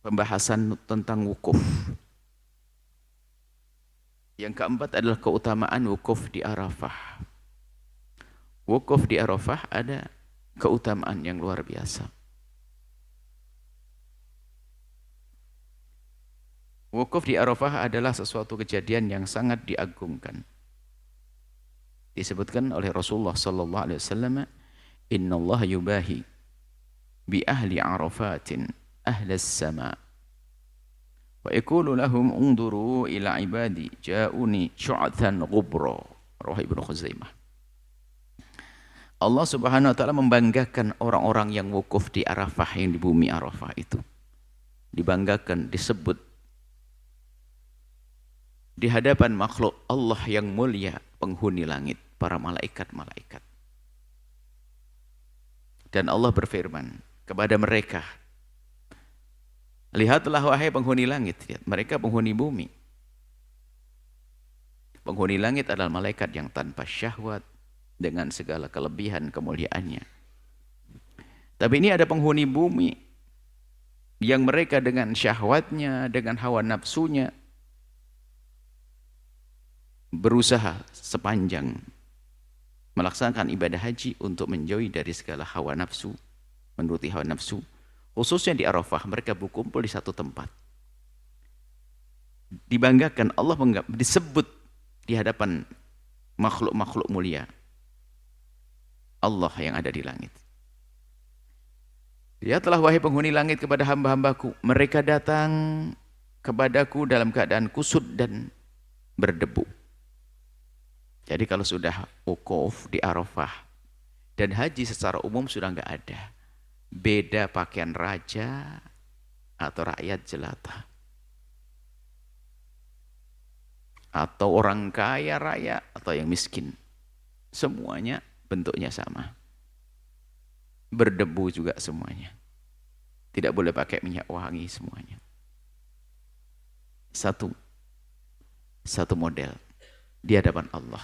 pembahasan tentang wukuf. Yang keempat adalah keutamaan wukuf di Arafah. Wukuf di Arafah ada keutamaan yang luar biasa. Wukuf di Arafah adalah sesuatu kejadian yang sangat diagungkan. Disebutkan oleh Rasulullah sallallahu alaihi wasallam, "Innallaha yubahi bi ahli Arafatin ahlas sama." Wa yaqulu lahum unduru ila ibadi ja'uni syu'athan ghubra. Rawah Ibnu Khuzaimah. Allah Subhanahu wa taala membanggakan orang-orang yang wukuf di Arafah, yang di bumi Arafah itu. Dibanggakan, disebut di hadapan makhluk Allah yang mulia, penghuni langit, para malaikat-malaikat. Dan Allah berfirman kepada mereka, "Lihatlah wahai penghuni langit," mereka penghuni bumi. Penghuni langit adalah malaikat yang tanpa syahwat, dengan segala kelebihan kemuliaannya. Tapi ini ada penghuni bumi yang mereka dengan syahwatnya, dengan hawa nafsunya berusaha sepanjang melaksanakan ibadah haji untuk menjauhi dari segala hawa nafsu, menuruti hawa nafsu. Khususnya di Arafah, mereka berkumpul di satu tempat. Dibanggakan, Allah disebut di hadapan makhluk-makhluk mulia, Allah yang ada di langit. Lihatlah wahai penghuni langit kepada hamba-hambaku, mereka datang kepadaku dalam keadaan kusut dan berdebu. Jadi kalau sudah wukuf di Arafah, dan haji secara umum sudah enggak ada. Beda pakaian raja atau rakyat jelata. Atau orang kaya raya atau yang miskin. Semuanya bentuknya sama. Berdebu juga semuanya. Tidak boleh pakai minyak wangi semuanya. Satu model di hadapan Allah.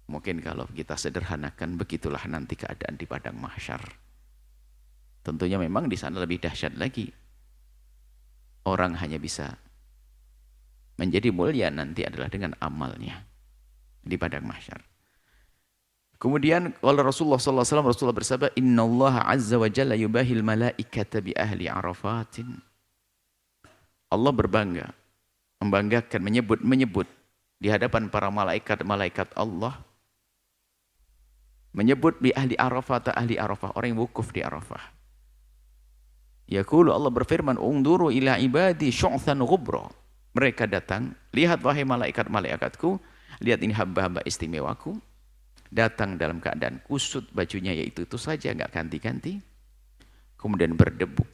Mungkin kalau kita sederhanakan, begitulah nanti keadaan di padang mahsyar. Tentunya memang di sana lebih dahsyat lagi. Orang hanya bisa menjadi mulia nanti adalah dengan amalnya di padang mahsyar. Kemudian kalau Rasulullah SAW, Rasulullah bersabda, "Innallaha azza wa jalla yubahil malaikata bi ahli Arafatin." Allah berbangga, membanggakan, menyebut di hadapan para malaikat Allah, menyebut bi ahli Arafah, ahli Arafah, orang yang wukuf di Arafah. Yaqulu, Allah berfirman, "Unduru ila ibadi syu'than ghubra." Mereka datang, lihat wahai malaikat-malaikatku, lihat ini hamba-hamba istimewaku, datang dalam keadaan kusut, bajunya yaitu itu saja, enggak ganti-ganti, kemudian berdebu.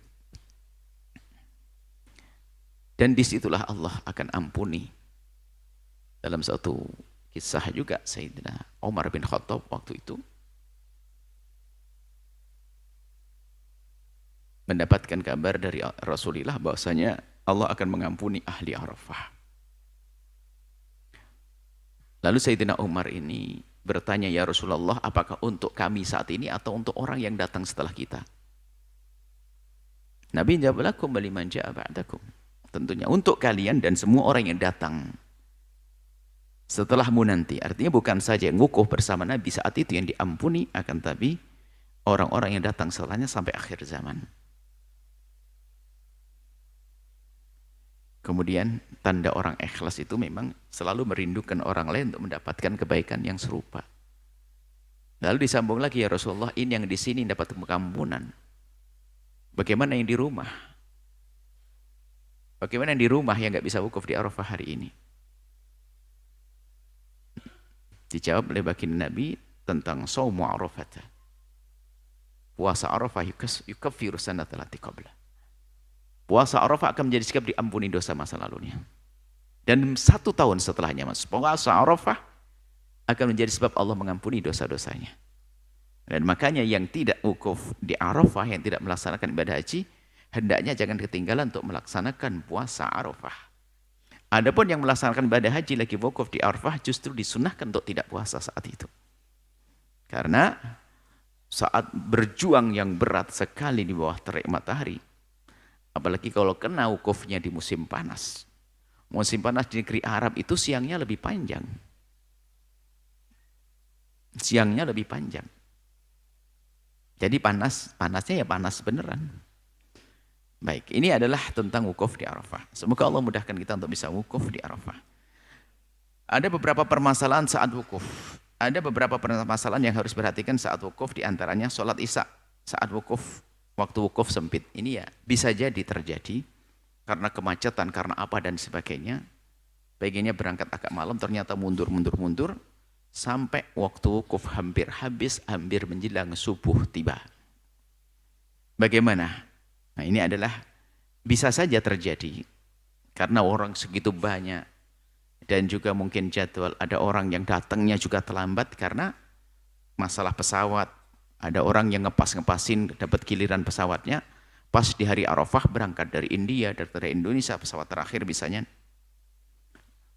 Dan disitulah Allah akan ampuni. Dalam satu kisah juga Sayyidina Umar bin Khattab waktu itu mendapatkan kabar dari Rasulullah bahwasanya Allah akan mengampuni ahli Arafah. Lalu Sayyidina Umar ini bertanya, "Ya Rasulullah, apakah untuk kami saat ini atau untuk orang yang datang setelah kita?" Nabi jawab, "Lakum wa liman jaa'a ba'dakum." Tentunya untuk kalian dan semua orang yang datang setelahmu nanti. Artinya bukan saja yang wukuf bersama Nabi saat itu yang diampuni, akan tapi orang-orang yang datang setelahnya sampai akhir zaman. Kemudian tanda orang ikhlas itu memang selalu merindukan orang lain untuk mendapatkan kebaikan yang serupa. Lalu disambung lagi, "Ya Rasulullah, ini yang di sini dapat pengampunan. Bagaimana yang di rumah? Bagaimana yang di rumah yang nggak bisa wukuf di Arafah hari ini?" Dijawab oleh baginda Nabi tentang shaumu Arafah. Puasa Arafah yukaffiru sanata allati qabla. Puasa Arafah akan menjadi sikap diampuni dosa masa lalunya. Dan 1 tahun setelahnya, Mas, puasa Arafah akan menjadi sebab Allah mengampuni dosa-dosanya. Dan makanya yang tidak wukuf di Arafah, yang tidak melaksanakan ibadah haji, hendaknya jangan ketinggalan untuk melaksanakan puasa Arafah. Adapun yang melaksanakan ibadah haji lagi wukuf di Arafah, justru disunahkan untuk tidak puasa saat itu. Karena saat berjuang yang berat sekali di bawah terik matahari, Apalagi kalau kena wukufnya di musim panas. Musim panas di negeri Arab itu siangnya lebih panjang. Siangnya lebih panjang. Jadi panasnya ya panas beneran. Baik, ini adalah tentang wukuf di Arafah. Semoga Allah mudahkan kita untuk bisa wukuf di Arafah. Ada beberapa permasalahan saat wukuf. Ada beberapa permasalahan yang harus diperhatikan saat wukuf, di antaranya sholat isya saat wukuf, waktu wukuf sempit. Ini ya bisa jadi terjadi karena kemacetan, karena apa dan sebagainya. Pengennya berangkat agak malam, ternyata mundur sampai waktu wukuf hampir habis, hampir menjelang subuh tiba. Bagaimana? Nah, ini adalah bisa saja terjadi karena orang segitu banyak. Dan juga mungkin jadwal, ada orang yang datangnya juga terlambat karena masalah pesawat. Ada orang yang ngepasin dapat giliran pesawatnya pas di hari Arafah, berangkat dari India, dari Indonesia, pesawat terakhir misalnya.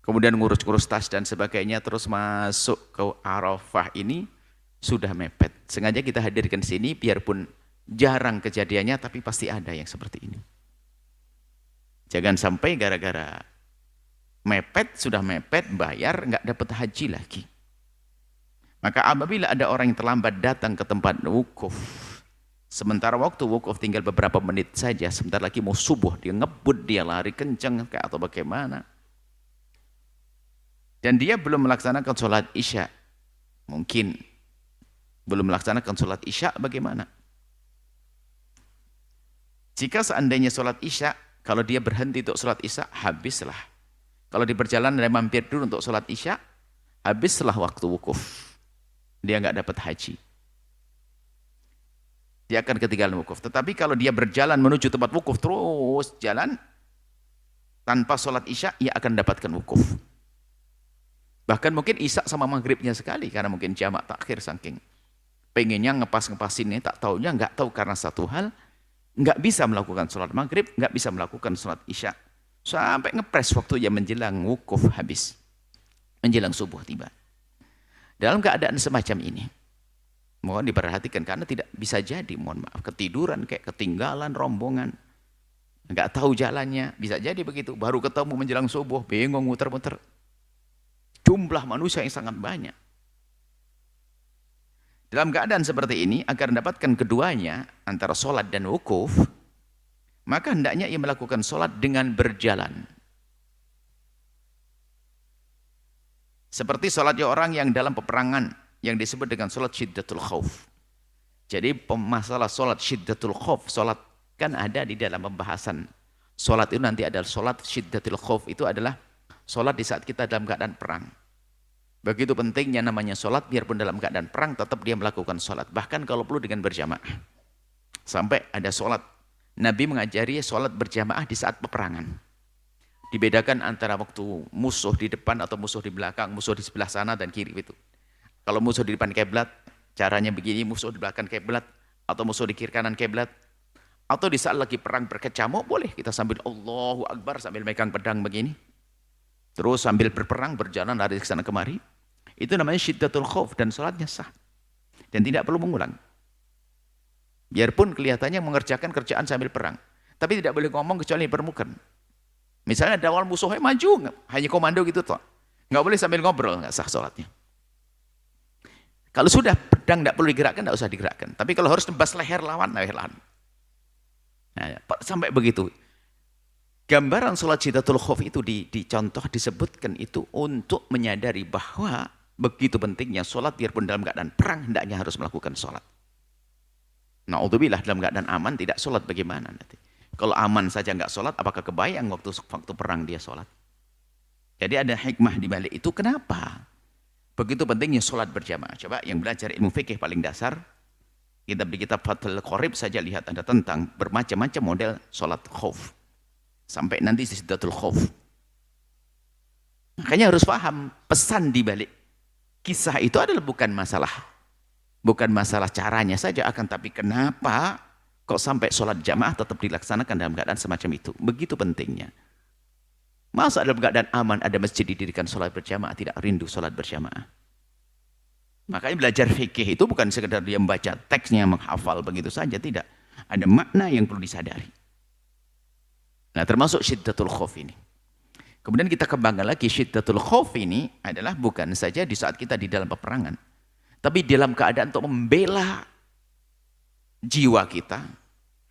Kemudian ngurus-ngurus tas dan sebagainya, terus masuk ke Arafah ini sudah mepet. Sengaja kita hadirkan di sini, biarpun jarang kejadiannya, tapi pasti ada yang seperti ini. Jangan sampai gara-gara mepet, sudah mepet, bayar, nggak dapat haji lagi. Maka apabila ada orang yang terlambat datang ke tempat wukuf, sementara waktu wukuf tinggal beberapa menit saja, sebentar lagi mau subuh, dia ngebut, dia lari kenceng, atau bagaimana, dan dia belum melaksanakan sholat isya, mungkin belum melaksanakan sholat isya, bagaimana? Jika seandainya sholat isya, kalau dia berhenti untuk sholat isya, habislah. Kalau di perjalanan dia mampir dulu untuk sholat isya, habislah waktu wukuf. Dia nggak dapat haji. Dia akan ketinggalan wukuf. Tetapi kalau dia berjalan menuju tempat wukuf, terus jalan, tanpa sholat isya, ia akan dapatkan wukuf. Bahkan mungkin isya sama maghribnya sekali, karena mungkin jamak takhir saking pengennya ngepas-ngepasinnya, tak taunya nggak tahu karena satu hal, nggak bisa melakukan sholat maghrib, nggak bisa melakukan sholat isya. Sampai ngepres waktu yang menjelang wukuf habis, menjelang subuh tiba. Dalam keadaan semacam ini, mohon diperhatikan karena tidak bisa jadi, mohon maaf, ketiduran kayak ketinggalan rombongan, nggak tahu jalannya, bisa jadi begitu. Baru ketemu menjelang subuh, bingung muter-muter. Jumlah manusia yang sangat banyak. Dalam keadaan seperti ini, agar mendapatkan keduanya antara sholat dan wukuf, maka hendaknya ia melakukan sholat dengan berjalan. Seperti sholatnya orang yang dalam peperangan, yang disebut dengan sholat syiddatul khauf. Jadi masalah sholat syiddatul khauf, sholat kan ada di dalam pembahasan. Sholat itu nanti adalah sholat syiddatul khauf, itu adalah sholat di saat kita dalam keadaan perang. Begitu pentingnya namanya sholat, biarpun dalam keadaan perang, tetap dia melakukan sholat. Bahkan kalau perlu dengan berjamaah. Sampai ada sholat. Nabi mengajari sholat berjamaah di saat peperangan. Dibedakan antara waktu musuh di depan atau musuh di belakang, musuh di sebelah sana dan kiri itu. Kalau musuh di depan kiblat, caranya begini, musuh di belakang kiblat, atau musuh di kiri kanan kiblat, atau di saat lagi perang berkecamuk, boleh kita sambil Allahu Akbar, sambil megang pedang begini. Terus sambil berperang, berjalan lari ke sana kemari. Itu namanya syiddatul khauf, dan sholatnya sah. Dan tidak perlu mengulang. Biarpun kelihatannya mengerjakan kerjaan sambil perang, tapi tidak boleh ngomong kecuali permukaan. Misalnya ada awal musuhnya maju, hanya komando gitu toh, nggak boleh sambil ngobrol, nggak sah sholatnya. Kalau sudah pedang tidak perlu digerakkan, nggak usah digerakkan. Tapi kalau harus tebas leher lawan, leher lawan. Nah, sampai begitu. Gambaran sholat syiddatul khauf itu dicontoh, disebutkan itu untuk menyadari bahwa begitu pentingnya sholat, biarpun dalam keadaan perang hendaknya harus melakukan sholat. Na'udzubillah, dalam keadaan aman tidak sholat bagaimana nanti? Kalau aman saja nggak sholat, apakah kebayang waktu perang dia sholat? Jadi ada hikmah di balik itu. Kenapa? Begitu pentingnya sholat berjamaah. Coba yang belajar ilmu fikih paling dasar, kita di kitab Fathul Qorib saja lihat ada tentang bermacam-macam model sholat khauf. Sampai nanti syiddatul khauf. Makanya harus paham pesan di balik kisah itu adalah bukan masalah caranya saja, akan tapi kenapa kok sampai sholat jamaah tetap dilaksanakan dalam keadaan semacam itu. Begitu pentingnya. Masa dalam keadaan aman ada masjid didirikan sholat berjamaah, tidak rindu sholat berjamaah. Makanya belajar fikih itu bukan sekedar dia membaca teksnya, menghafal begitu saja, tidak. Ada makna yang perlu disadari. Nah, termasuk syiddatul khauf ini. Kemudian kita kembangkan lagi, syiddatul khauf ini adalah bukan saja di saat kita di dalam peperangan, tapi dalam keadaan untuk membela jiwa kita,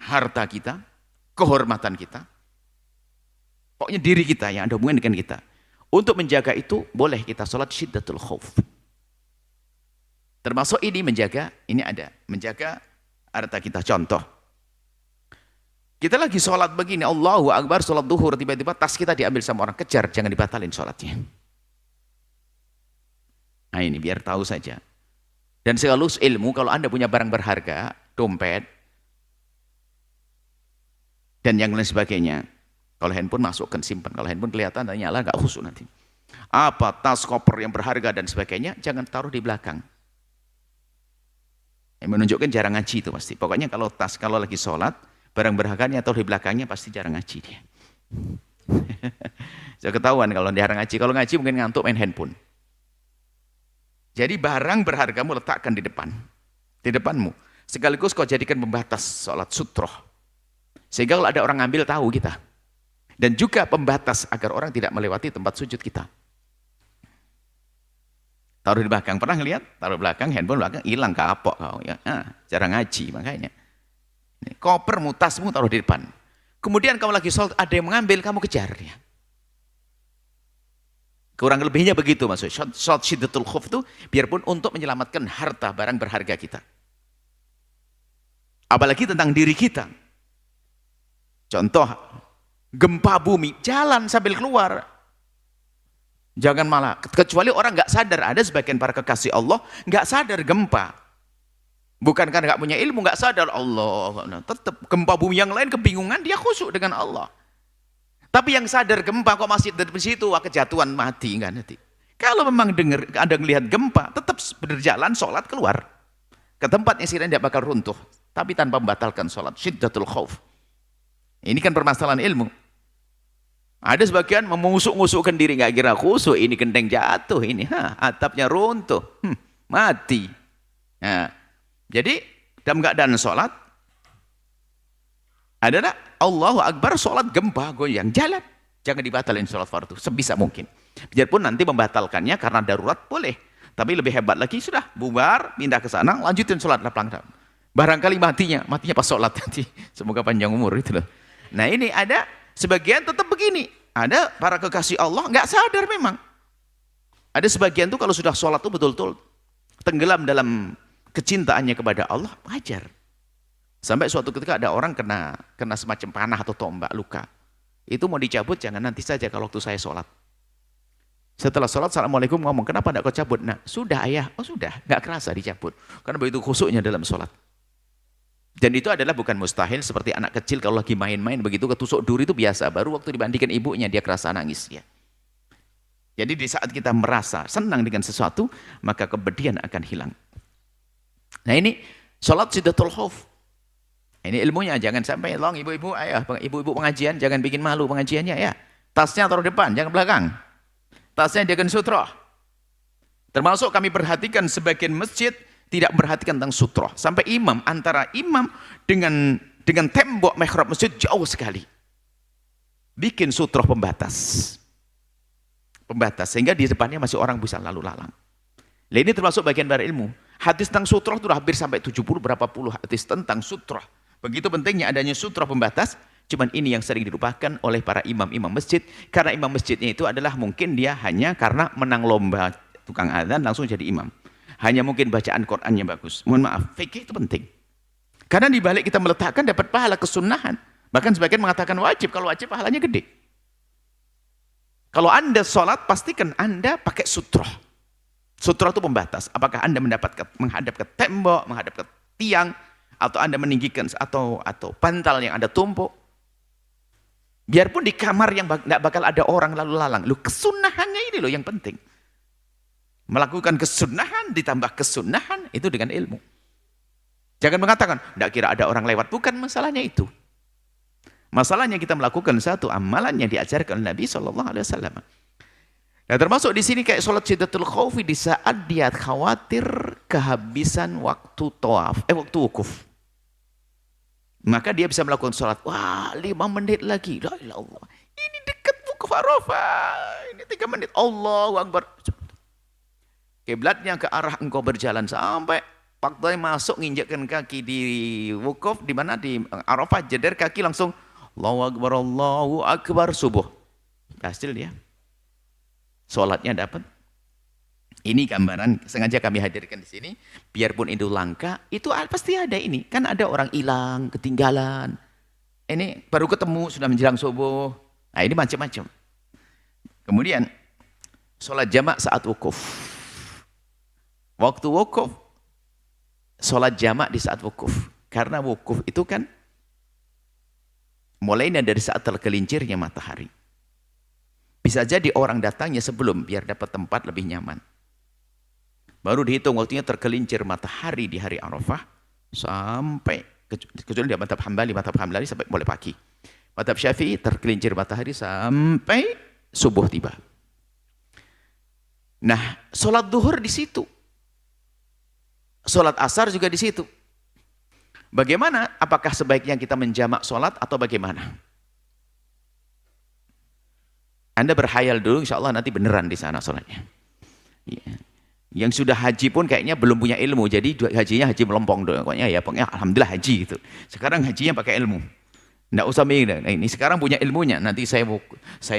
harta kita, kehormatan kita, pokoknya diri kita yang ada hubungan dengan kita. Untuk menjaga itu, boleh kita sholat syiddatul khauf. Termasuk ini menjaga, ini ada, menjaga harta kita. Contoh, kita lagi sholat begini, Allahu Akbar, sholat duhur, tiba-tiba tas kita diambil sama orang, kejar, jangan dibatalin sholatnya. Nah ini biar tahu saja. Dan sekaligus ilmu, kalau Anda punya barang berharga, dompet, dan yang lain sebagainya, kalau handphone masukkan, simpan. Kalau handphone kelihatan, nyala, nggak khusyuk nanti. Apa, tas, koper yang berharga dan sebagainya, jangan taruh di belakang. Yang menunjukkan jarang ngaji itu pasti. Pokoknya kalau tas, kalau lagi sholat, barang berharganya atau di belakangnya pasti jarang ngaji dia. Saya ketahuan kalau jarang ngaji. Kalau ngaji mungkin ngantuk main handphone. Jadi barang berhargamu letakkan di depan. Di depanmu. Sekaligus kau jadikan pembatas sholat sutroh. Sehingga kalau ada orang ngambil tahu kita. Dan juga pembatas agar orang tidak melewati tempat sujud kita. Taruh di belakang. Pernah ngeliat? Taruh di belakang, handphone belakang, hilang kapok kau. Ya, jarang ngaji makanya. Kopermu, tasmu taruh di depan. Kemudian kamu lagi sholat, ada yang mengambil, kamu kejar dia. Kurang lebihnya begitu maksud. Sholat syiddatul khauf itu biarpun untuk menyelamatkan harta barang berharga kita. Apalagi tentang diri kita. Contoh, gempa bumi, jalan sambil keluar. Jangan malah, kecuali orang nggak sadar, ada sebagian para kekasih Allah nggak sadar gempa. Bukan karena nggak punya ilmu, nggak sadar Allah. Tetap gempa bumi yang lain kebingungan, dia khusyuk dengan Allah. Tapi yang sadar gempa kok masih di situ, wah kejatuhan mati nggak nanti. Kalau memang dengar ada ngelihat gempa, tetap berjalan sholat keluar ke tempat yang sekiranya tidak bakal runtuh, tapi tanpa membatalkan sholat. Syiddatul khauf. Ini kan permasalahan ilmu. Ada sebagian memusuk-musukkan diri, nggak kira khusyuk, ini genteng jatuh, ini atapnya runtuh, mati. Nah, jadi dalam keadaan sholat adalah Allahu Akbar, sholat gempa goyang, jalan, jangan dibatalin sholat fardu sebisa mungkin. Biarpun nanti membatalkannya karena darurat boleh, tapi lebih hebat lagi sudah bubar, pindah ke sana, lanjutin sholat lapang. Barangkali matinya pas sholat nanti. Semoga panjang umur itu loh. Nah ini ada sebagian tetap begini, ada para kekasih Allah nggak sadar memang. Ada sebagian tuh kalau sudah sholat tuh betul-betul tenggelam dalam kecintaannya kepada Allah, wajar. Sampai suatu ketika ada orang kena semacam panah atau tombak, luka. Itu mau dicabut, jangan nanti saja kalau waktu saya sholat. Setelah sholat, Assalamualaikum, ngomong, kenapa tidak kau cabut? Nah, sudah ayah. Oh sudah, nggak kerasa dicabut. Karena begitu khusyuknya dalam sholat. Dan itu adalah bukan mustahil, seperti anak kecil kalau lagi main-main, begitu ketusuk duri itu biasa. Baru waktu dibandingkan ibunya, dia kerasa nangis. Ya. Jadi di saat kita merasa senang dengan sesuatu, maka kebedian akan hilang. Nah ini sholat syiddatul khauf. Ini ilmunya, jangan sampai long ibu-ibu, ayah, ibu-ibu pengajian, jangan bikin malu pengajiannya ya. Tasnya taruh depan, jangan belakang. Tasnya jangan sutroh. Termasuk kami perhatikan sebagian masjid tidak memperhatikan tentang sutroh. Sampai imam, antara imam dengan tembok mihrab masjid jauh sekali. Bikin sutroh pembatas. Pembatas, sehingga di depannya masih orang bisa lalu lalang. Nah, ini termasuk bagian dari ilmu. Hadis tentang sutroh itu hampir sampai 70 berapa puluh hadis tentang sutroh. Begitu pentingnya adanya sutroh pembatas, cuman ini yang sering dilupakan oleh para imam-imam masjid, karena imam masjidnya itu adalah mungkin dia hanya karena menang lomba tukang adzan langsung jadi imam. Hanya mungkin bacaan Qur'annya bagus. Mohon maaf, fikih itu penting. Karena di balik kita meletakkan dapat pahala kesunahan. Bahkan sebagian mengatakan wajib, kalau wajib pahalanya gede. Kalau Anda sholat, pastikan Anda pakai sutroh. Sutroh itu pembatas. Apakah Anda menghadap ke tembok, menghadap ke tiang, atau Anda meninggikan atau bantal yang Anda tumpuk. Biarpun di kamar yang tidak bakal ada orang lalu lalang. Loh, kesunahannya ini loh yang penting. Melakukan kesunahan ditambah kesunahan itu dengan ilmu. Jangan mengatakan, tidak kira ada orang lewat. Bukan masalahnya itu. Masalahnya kita melakukan satu amalan yang diajarkan oleh Nabi SAW. Nah, termasuk di sini kayak sholat syiddatul khaufi di saat dia khawatir kehabisan waktu tawaf, waktu wukuf. Maka dia bisa melakukan sholat. Wah, 5 menit lagi. La ilaha illallah. Ini dekat wukuf Arafah. Ini 3 menit. Allahu Akbar. Kiblatnya ke arah engkau berjalan sampai waktu masuk nginjakkan kaki di wukuf, di mana di Arafah, jeder kaki langsung Allahu Akbar subuh. Hasil dia. Sholatnya dapat. Ini gambaran sengaja kami hadirkan di sini. Biarpun itu langka, itu pasti ada ini. Kan ada orang hilang, ketinggalan. Ini baru ketemu sudah menjelang subuh. Nah ini macam-macam. Kemudian sholat jamak saat wukuf. Waktu wukuf, sholat jamak di saat wukuf. Karena wukuf itu kan mulainya dari saat tergelincirnya matahari. Bisa jadi orang datangnya sebelum biar dapat tempat lebih nyaman. Baru dihitung waktunya tergelincir matahari di hari Arafah sampai, kecuali di madhab Hambali sampai mulai pagi. Madhab Syafi'i tergelincir matahari sampai subuh tiba. Nah, sholat duhur di situ. Sholat asar juga di situ. Bagaimana? Apakah sebaiknya kita menjamak sholat atau bagaimana? Anda berhayal dulu, insya Allah nanti beneran di sana sholatnya. Ya. Yang sudah haji pun kayaknya belum punya ilmu, jadi hajinya haji melempong doang. Pokoknya ya, pokoknya alhamdulillah haji gitu. Sekarang hajinya pakai ilmu. Nggak usah mikir. Nah, ini sekarang punya ilmunya. Nanti saya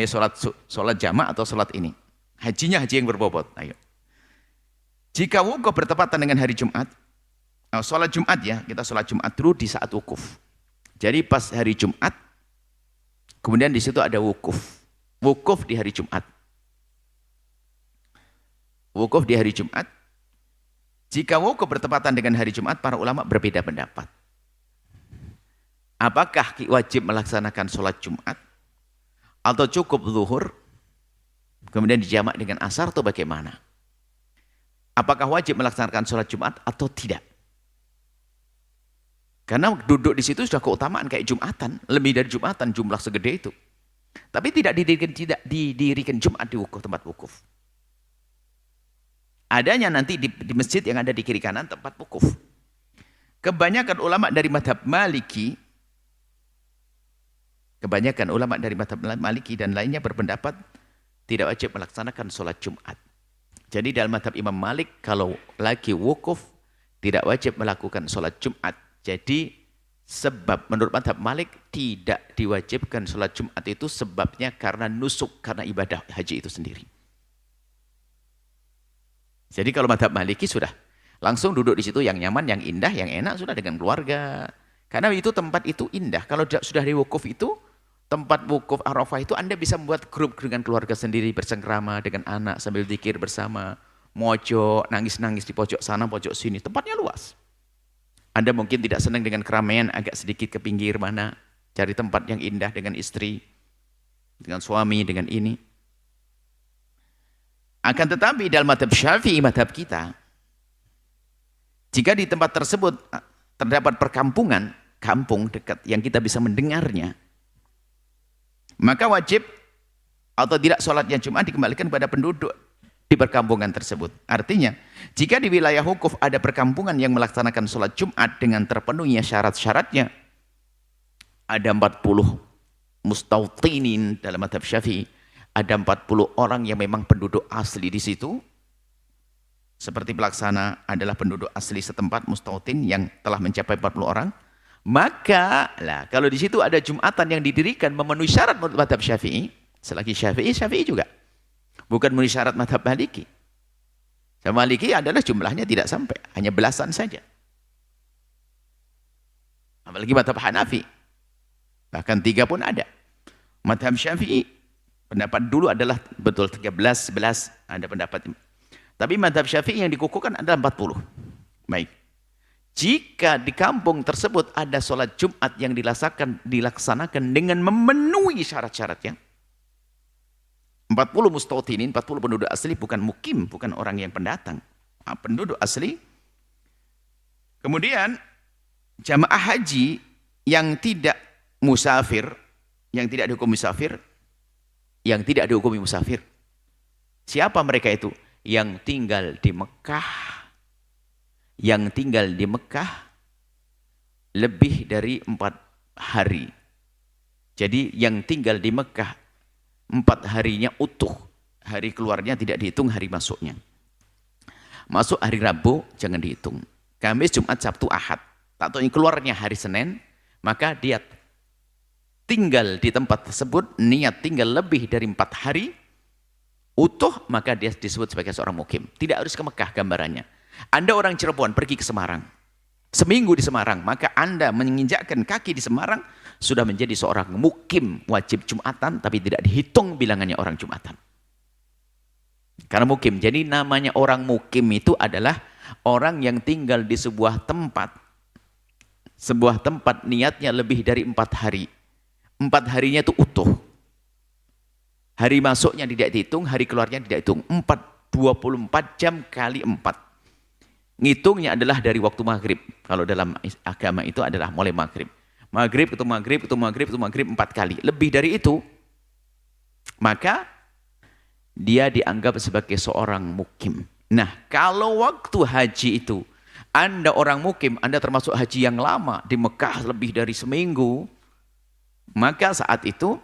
sholat jamak atau sholat ini. Hajinya haji yang berbobot. Ayo. Jika wukuf bertepatan dengan hari Jumat, sholat Jumat ya, kita sholat Jumat dulu di saat wukuf. Jadi pas hari Jumat, kemudian di situ ada wukuf. Wukuf di hari Jumat. Wukuf di hari Jumat. Jika wukuf bertepatan dengan hari Jumat, para ulama berbeda pendapat. Apakah wajib melaksanakan sholat Jumat? Atau cukup zuhur, kemudian dijamak dengan asar atau bagaimana? Apakah wajib melaksanakan sholat Jumat atau tidak? Karena duduk di situ sudah keutamaan kayak Jumatan, lebih dari Jumatan jumlah segede itu. Tapi tidak didirikan Jumat di wukuf, tempat wukuf. Adanya nanti di masjid yang ada di kiri kanan tempat wukuf. Kebanyakan ulama dari madhab Maliki, dan lainnya berpendapat tidak wajib melaksanakan sholat Jumat. Jadi dalam madhab Imam Malik, kalau lagi wukuf tidak wajib melakukan sholat Jumat. Jadi sebab menurut madhab Malik tidak diwajibkan sholat Jumat itu sebabnya karena nusuk, karena ibadah haji itu sendiri. Jadi kalau madhab Maliki sudah langsung duduk di situ yang nyaman, yang indah, yang enak sudah dengan keluarga. Karena itu tempat itu indah. Kalau sudah di wukuf itu, tempat wukuf Arafah itu Anda bisa membuat grup dengan keluarga sendiri, bersengkrama dengan anak sambil zikir bersama, mojok, nangis-nangis di pojok sana, pojok sini. Tempatnya luas. Anda mungkin tidak senang dengan keramaian, agak sedikit ke pinggir mana, cari tempat yang indah dengan istri, dengan suami, dengan ini. Akan tetapi dalam madhab Syafi'i, madhab kita, jika di tempat tersebut terdapat perkampungan, kampung dekat yang kita bisa mendengarnya, maka wajib atau tidak sholatnya Jumat dikembalikan kepada penduduk di perkampungan tersebut. Artinya, jika di wilayah wukuf ada perkampungan yang melaksanakan sholat Jumat dengan terpenuhnya syarat-syaratnya, ada 40 mustautinin dalam madhab Syafi'i, ada 40 orang yang memang penduduk asli di situ, seperti pelaksana adalah penduduk asli setempat, mustautin yang telah mencapai 40 orang, maka lah kalau di situ ada Jumatan yang didirikan memenuhi syarat madhab Syafi'i, selagi Syafi'i juga, bukan memenuhi syarat madhab Maliki. Maliki adalah jumlahnya tidak sampai, hanya belasan saja. Apalagi madhab Hanafi, bahkan 3 pun ada. Madhab Syafi'i, pendapat dulu adalah betul 13, 11, ada pendapat. Tapi madhab Syafi'i yang dikukuhkan adalah 40. Baik. Jika di kampung tersebut ada sholat Jumat yang dilaksanakan dengan memenuhi syarat-syaratnya, 40 mustautinin, 40 penduduk asli, bukan mukim, bukan orang yang pendatang, penduduk asli. Kemudian jamaah haji yang tidak musafir, yang tidak dihukum musafir, yang tidak dihukumi musafir. Siapa mereka itu? Yang tinggal di Mekah. Yang tinggal di Mekah lebih dari 4 hari. Jadi yang tinggal di Mekah 4 harinya utuh. Hari keluarnya tidak dihitung, hari masuknya. Masuk hari Rabu jangan dihitung. Kamis, Jumat, Sabtu, Ahad. Tak tahu keluarnya hari Senin, maka dia tinggal di tempat tersebut, niat tinggal lebih dari 4 hari, utuh, maka dia disebut sebagai seorang mukim. Tidak harus ke Mekah gambarannya. Anda orang Cirebon pergi ke Semarang, seminggu di Semarang, maka Anda menginjakkan kaki di Semarang, sudah menjadi seorang mukim wajib Jumatan, tapi tidak dihitung bilangannya orang Jumatan. Karena mukim, jadi namanya orang mukim itu adalah orang yang tinggal di sebuah tempat. Sebuah tempat niatnya lebih dari 4 hari. 4 harinya itu utuh. Hari masuknya tidak dihitung, hari keluarnya tidak dihitung. 24 jam kali 4. Ngitungnya adalah dari waktu maghrib. Kalau dalam agama itu adalah mulai maghrib. Maghrib, ketemu maghrib, ketemu maghrib, ketemu maghrib 4 kali. Lebih dari itu, maka dia dianggap sebagai seorang mukim. Nah, kalau waktu haji itu, Anda orang mukim, Anda termasuk haji yang lama, di Mekah lebih dari seminggu, maka saat itu,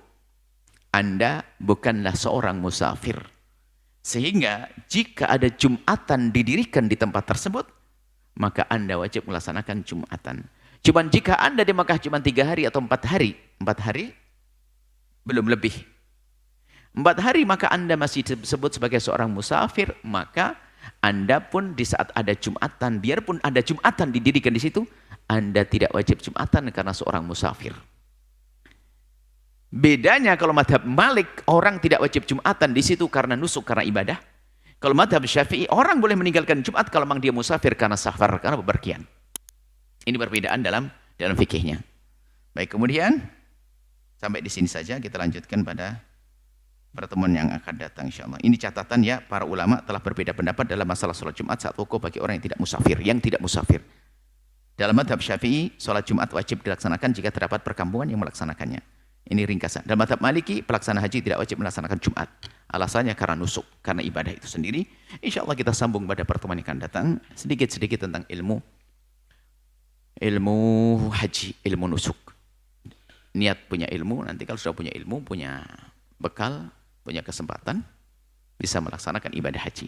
Anda bukanlah seorang musafir. Sehingga, jika ada Jumatan didirikan di tempat tersebut, maka Anda wajib melaksanakan Jumatan. Cuman jika Anda di Mekah cuma 3 hari atau 4 hari, 4 hari, belum lebih. 4 hari maka Anda masih disebut sebagai seorang musafir, maka Anda pun di saat ada Jumatan, biarpun ada Jumatan didirikan di situ, Anda tidak wajib Jumatan karena seorang musafir. Bedanya kalau madhab Malik, orang tidak wajib Jumatan di situ karena nusuk, karena ibadah. Kalau madhab Syafi'i, orang boleh meninggalkan Jumat kalau memang dia musafir karena safar, karena bepergian. Ini perbedaan dalam fikihnya. Baik, kemudian sampai di sini saja, kita lanjutkan pada pertemuan yang akan datang insyaallah. Ini catatan ya, para ulama telah berbeda pendapat dalam masalah sholat Jumat saat wukuf bagi orang yang tidak musafir. Dalam madhab Syafi'i, sholat Jumat wajib dilaksanakan jika terdapat perkampungan yang melaksanakannya. Ini ringkasan. Dalam madhab Maliki, pelaksana haji tidak wajib melaksanakan Jumat. Alasannya karena nusuk, karena ibadah itu sendiri. Insyaallah kita sambung pada pertemuan yang akan datang, sedikit-sedikit tentang ilmu haji, ilmu nusuk. Niat punya ilmu, nanti kalau sudah punya ilmu, punya bekal, punya kesempatan, bisa melaksanakan ibadah haji.